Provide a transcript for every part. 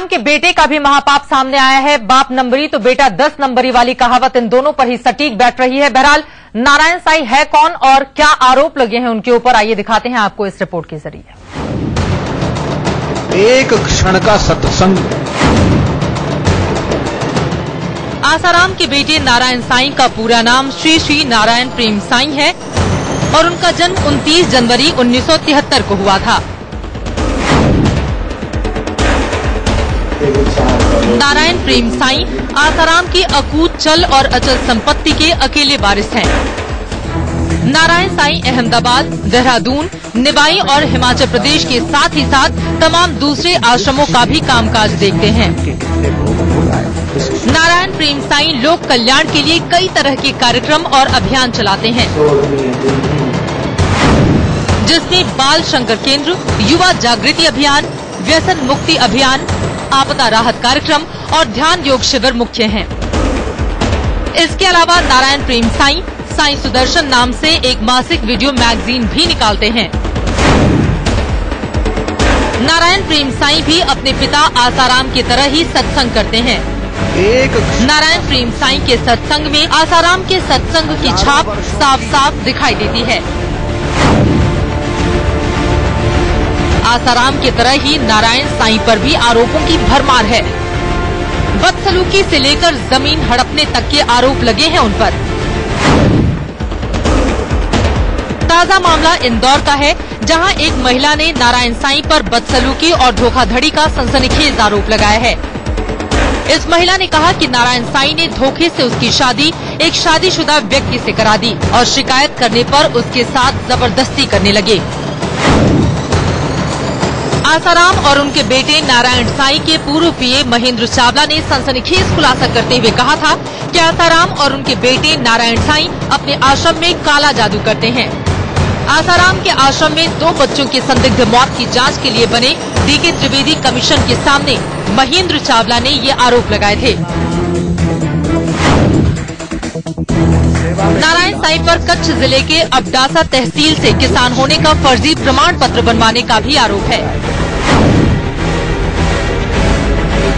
आसाराम के बेटे का भी महापाप सामने आया है। बाप नंबरी तो बेटा 10 नंबरी वाली कहावत इन दोनों पर ही सटीक बैठ रही है। बहरहाल नारायण साईं है कौन और क्या आरोप लगे हैं उनके ऊपर, आइए दिखाते हैं आपको इस रिपोर्ट के जरिए। एक क्षण का सत्संग। आसाराम के बेटे नारायण साईं का पूरा नाम श्री श्री नारायण प्रेम साईं है और उनका जन्म 29 जनवरी 1973 को हुआ था। नारायण प्रेम साईं आसाराम की अकूत चल और अचल संपत्ति के अकेले वारिस हैं। नारायण साईं अहमदाबाद, देहरादून, निवाई और हिमाचल प्रदेश के साथ ही साथ तमाम दूसरे आश्रमों का भी कामकाज देखते हैं। नारायण प्रेम साईं लोक कल्याण के लिए कई तरह के कार्यक्रम और अभियान चलाते हैं, जिसमें बाल शंकर केंद्र, युवा जागृति अभियान, व्यसन मुक्ति अभियान, आपदा राहत कार्यक्रम और ध्यान योग शिविर मुख्य हैं। इसके अलावा नारायण प्रेम साईं साईं सुदर्शन नाम से एक मासिक वीडियो मैगजीन भी निकालते हैं। नारायण प्रेम साईं भी अपने पिता आसाराम की तरह ही सत्संग करते हैं। नारायण प्रेम साईं के सत्संग में आसाराम के सत्संग की छाप साफ साफ दिखाई देती है। आसाराम की तरह ही नारायण साईं पर भी आरोपों की भरमार है। बदसलूकी से लेकर जमीन हड़पने तक के आरोप लगे हैं उन पर। ताजा मामला इंदौर का है, जहां एक महिला ने नारायण साईं पर बदसलूकी और धोखाधड़ी का सनसनीखेज आरोप लगाया है। इस महिला ने कहा कि नारायण साईं ने धोखे से उसकी शादी एक शादीशुदा व्यक्ति से करा दी और शिकायत करने पर उसके साथ जबरदस्ती करने लगे। आसाराम और उनके बेटे नारायण साईं के पूर्व पीए महेंद्र चावला ने सनसनीखेज खुलासा करते हुए कहा था कि आसाराम और उनके बेटे नारायण साईं अपने आश्रम में काला जादू करते हैं। आसाराम के आश्रम में 2 बच्चों की संदिग्ध मौत की जांच के लिए बने डीके त्रिवेदी कमीशन के सामने महेंद्र चावला ने ये आरोप लगाए थे। नारायण साईं पर कच्छ जिले के अबडासा तहसील से किसान होने का फर्जी प्रमाण पत्र बनवाने का भी आरोप है।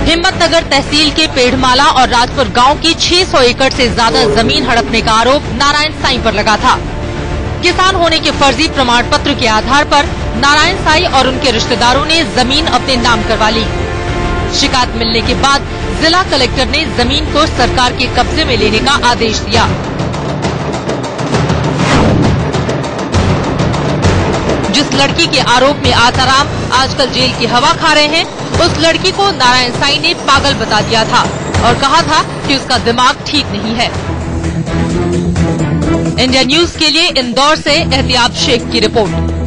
हिम्मतनगर तहसील के पेढ़माला और राजपुर गांव की 600 एकड़ से ज्यादा जमीन हड़पने का आरोप नारायण साईं पर लगा था। किसान होने के फर्जी प्रमाण पत्र के आधार पर नारायण साईं और उनके रिश्तेदारों ने जमीन अपने नाम करवा ली। शिकायत मिलने के बाद जिला कलेक्टर ने जमीन को सरकार के कब्जे में लेने का आदेश दिया। जिस लड़की के आरोप में आसाराम आजकल जेल की हवा खा रहे हैं, उस लड़की को नारायण साईं ने पागल बता दिया था और कहा था कि उसका दिमाग ठीक नहीं है। इंडिया न्यूज के लिए इंदौर से एहतियाब शेख की रिपोर्ट।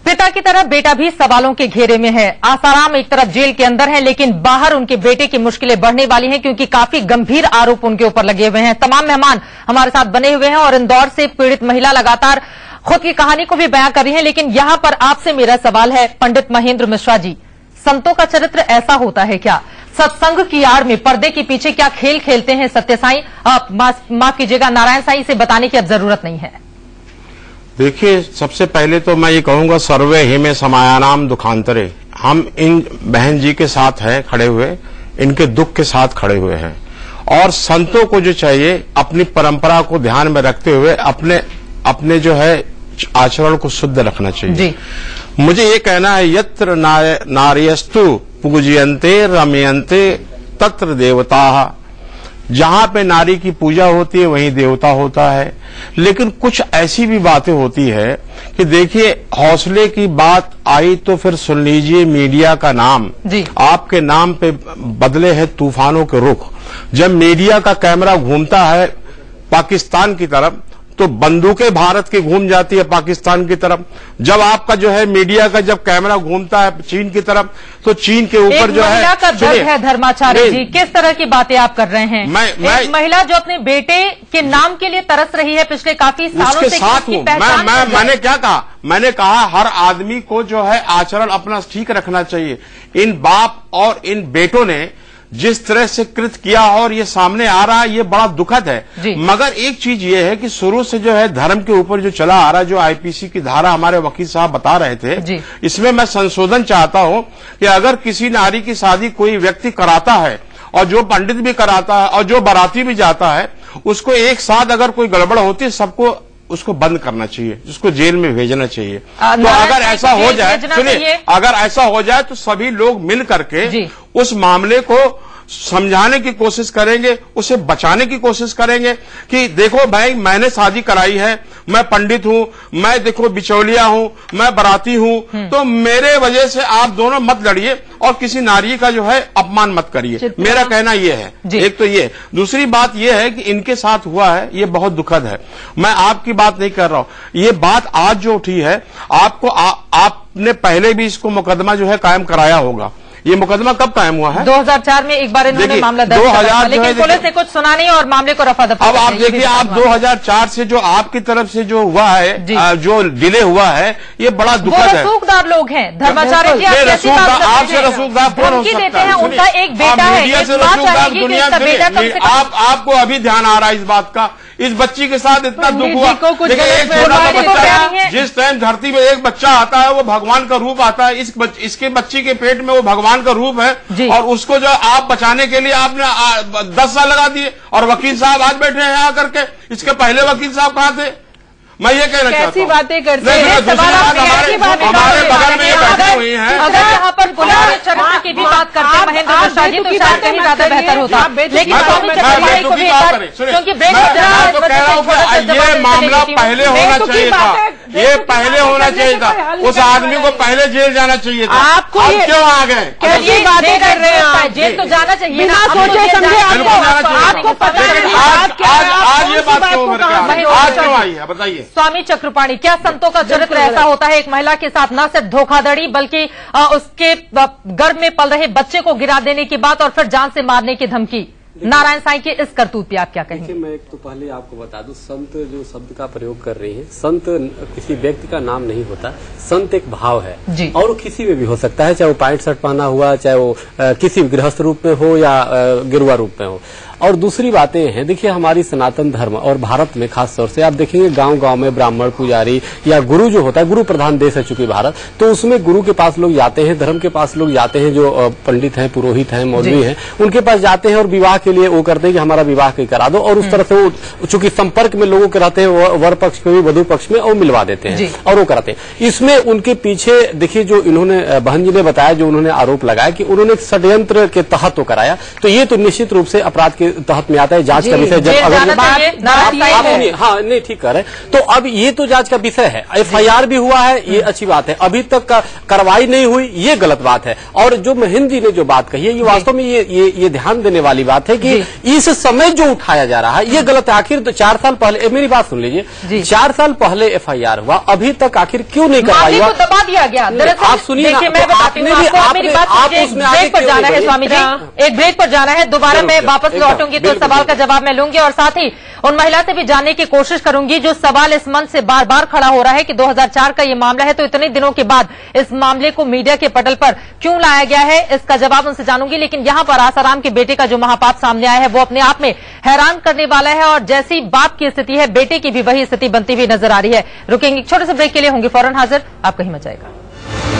पिता की तरह बेटा भी सवालों के घेरे में है। आसाराम एक तरफ जेल के अंदर है, लेकिन बाहर उनके बेटे की मुश्किलें बढ़ने वाली हैं, क्योंकि काफी गंभीर आरोप उनके ऊपर लगे हुए हैं। तमाम मेहमान हमारे साथ बने हुए हैं और इंदौर से पीड़ित महिला लगातार खुद की कहानी को भी बयां कर रही है। लेकिन यहां पर आपसे मेरा सवाल है, पंडित महेंद्र मिश्रा जी, संतों का चरित्र ऐसा होता है क्या? सत्संग की आड़ में पर्दे के पीछे क्या खेल खेलते हैं सत्य साईं? माफ कीजिएगा, नारायण साईं से बताने की अब जरूरत नहीं है। देखिए, सबसे पहले तो मैं ये कहूंगा, सर्वे हिमे समायानाम दुखांतरे, हम इन बहन जी के साथ हैं खड़े हुए, इनके दुख के साथ खड़े हुए हैं। और संतों को जो चाहिए, अपनी परंपरा को ध्यान में रखते हुए अपने जो है आचरण को शुद्ध रखना चाहिए जी। मुझे ये कहना है, यत्र नार्यस्तु पूजयन्ते रमयन्ते तत्र देवता। जहां पे नारी की पूजा होती है वहीं देवता होता है। लेकिन कुछ ऐसी भी बातें होती है कि देखिए, हौसले की बात आई तो फिर सुन लीजिए, मीडिया का नाम जी। आपके नाम पे बदले है तूफानों के रुख। जब मीडिया का कैमरा घूमता है पाकिस्तान की तरफ, तो बंदूकें भारत की घूम जाती है पाकिस्तान की तरफ। जब आपका जो है मीडिया का जब कैमरा घूमता है चीन की तरफ, तो चीन के ऊपर जो है का दर्द है। धर्माचार्य जी, किस तरह की बातें आप कर रहे हैं? एक महिला जो अपने बेटे के नाम के लिए तरस रही है पिछले काफी सालों से, साथ हूं मैंने क्या कहा? मैंने कहा हर आदमी को जो है आचरण अपना ठीक रखना चाहिए। इन बाप और इन बेटों ने जिस तरह से कृत किया और ये सामने आ रहा है, ये बड़ा दुखद है। मगर एक चीज ये है कि शुरू से जो है धर्म के ऊपर जो चला आ रहा है, जो आईपीसी की धारा हमारे वकील साहब बता रहे थे, इसमें मैं संशोधन चाहता हूं कि अगर किसी नारी की शादी कोई व्यक्ति कराता है और जो पंडित भी कराता है और जो बाराती भी जाता है, उसको एक साथ अगर कोई गड़बड़ होती है, सबको उसको बंद करना चाहिए, उसको जेल में भेजना चाहिए। तो अगर ऐसा हो जाए, सुनिए, अगर ऐसा हो जाए तो सभी लोग मिल करके उस मामले को समझाने की कोशिश करेंगे, उसे बचाने की कोशिश करेंगे कि देखो भाई, मैंने शादी कराई है, मैं पंडित हूं, मैं देखो बिचौलिया हूं, मैं बाराती हूं, तो मेरे वजह से आप दोनों मत लड़िए और किसी नारी का जो है अपमान मत करिए। मेरा कहना यह है। एक तो ये, दूसरी बात यह है कि इनके साथ हुआ है, ये बहुत दुखद है। मैं आपकी बात नहीं कर रहा हूं, ये बात आज जो उठी है, आपको आपने पहले भी इसको मुकदमा जो है कायम कराया होगा। ये मुकदमा कब कायम हुआ है? 2004 में एक बार इन्होंने मामला दर्ज किया, लेकिन पुलिस ने कुछ सुना नहीं और मामले को रफा दफा। अब आप देखिए, आप 2004 से जो आपकी तरफ से जो हुआ है, जो डिले हुआ है, ये बड़ा दुखद है। रसूखदार लोग हैं, धर्माचार्य जी, आपसे रसूखदार कौन हो सकता है? उनका एक बेटा है, मीडिया से रसूखदार दुनिया में। आपको अभी ध्यान आ रहा है इस बात का, इस बच्ची के साथ इतना दुख हुआ। देखिए, एक छोटा सा बच्चा, जिस टाइम धरती में एक बच्चा आता है वो भगवान का रूप आता है, इसके बच्ची के पेट में वो भगवान का रूप है, और उसको जो आप बचाने के लिए आपने 10 साल लगा दिए। और वकील साहब आज बैठे हैं यहाँ करके, इसके पहले वकील साहब कहाँ थे? मैं ये कहना चाहता हूँ। कैसी बातें करते हैं? हमारे बगल में ये बैठे हुए हैं। अगर यहाँ पर पुलिस चक्र की भी बात करते हैं महेंद्र प्रसाद जी, तो शायद कहीं ज्यादा बेहतर होता। लेकिन क्योंकि ये मामला पहले होना चाहिए था, ये पहले होना चाहिए था, उस आदमी को पहले जेल जाना चाहिए था। आपको क्यों आ गए? कैसी बातें कर रहे हैं? जेल तो जाना चाहिए, बिना सोचे समझे आपको पता नहीं। आज ये बात क्यों उभर के आ रही है? आज क्यों आई है, बताइए। स्वामी चक्रपाणी, क्या संतों का चरित्र ऐसा होता है, एक महिला के साथ न सिर्फ धोखाधड़ी बल्कि उसके गर्भ में पल रहे बच्चे को गिरा देने की बात और फिर जान से मारने की धमकी। नारायण साईं के इस करतूत पे आप क्या कहेंगे? मैं एक तो पहले आपको बता दूं, संत जो शब्द का प्रयोग कर रही है, संत किसी व्यक्ति का नाम नहीं होता, संत एक भाव है और वो किसी में भी हो सकता है, चाहे वो पैंट शर्ट पहना हुआ, चाहे वो किसी गृहस्थ रूप में हो या गिरुआ रूप में हो। और दूसरी बातें हैं, देखिए हमारी सनातन धर्म और भारत में खास तौर से आप देखेंगे गांव-गांव में ब्राह्मण पुजारी या गुरु जो होता है, गुरु प्रधान देश है चूंकि भारत, तो उसमें गुरु के पास लोग जाते हैं, धर्म के पास लोग जाते हैं, जो पंडित हैं, पुरोहित हैं, मौलवी हैं, उनके पास जाते हैं और विवाह के लिए वो करते हैं कि हमारा विवाह करा दो, और उस तरह से वो चूंकि संपर्क में लोगों के रहते हैं, वर पक्ष में भी वधु पक्ष में, और मिलवा देते हैं और वो कराते हैं। इसमें उनके पीछे देखिए जो इन्होंने बहन जी ने बताया, जो उन्होंने आरोप लगाया कि उन्होंने एक षड्यंत्र के तहत वो कराया, तो ये तो निश्चित रूप से अपराध के तहत में आता है, जांच का विषय। जब अगर हाँ नहीं ठीक कर रहे, तो अब ये तो जांच का विषय है, एफआईआर भी हुआ है, ये अच्छी बात है, अभी तक कार्रवाई नहीं हुई, ये गलत बात है। और जो महेंद्र जी ने जो बात कही है, ये वास्तव में ये ध्यान देने वाली बात है कि इस समय जो उठाया जा रहा है ये गलत है। आखिर तो 4 साल पहले, मेरी बात सुन लीजिए, 4 साल पहले एफआईआर हुआ, अभी तक आखिर क्यों नहीं कार्रवाई हुआ? दबा दिया गया। आप सुनिए, मैं बताती हूँ आपको, मेरी बात ब्रेक पर जाना है स्वामी जी, एक ब्रेक पर जाना है, दोबारा मैं वापस लौटूंगी तो सवाल का जवाब मैं लूंगी और साथ ही उन महिला से भी जानने की कोशिश करूंगी जो सवाल इस मन से बार बार खड़ा हो रहा है कि 2004 का ये मामला है, तो इतने दिनों के बाद इस मामले को मीडिया के पटल पर क्यों लाया गया है, इसका जवाब उनसे जानूंगी। लेकिन यहां पर आसाराम के बेटे का जो महापाप सामने आया है वो अपने आप में हैरान करने वाला है, और जैसी बाप की स्थिति है बेटे की भी वही स्थिति बनती हुई नजर आ रही है। रुकेंगे एक छोटे से ब्रेक के लिए, होंगे फौरन हाजिर, आप कहीं मत जाएगा।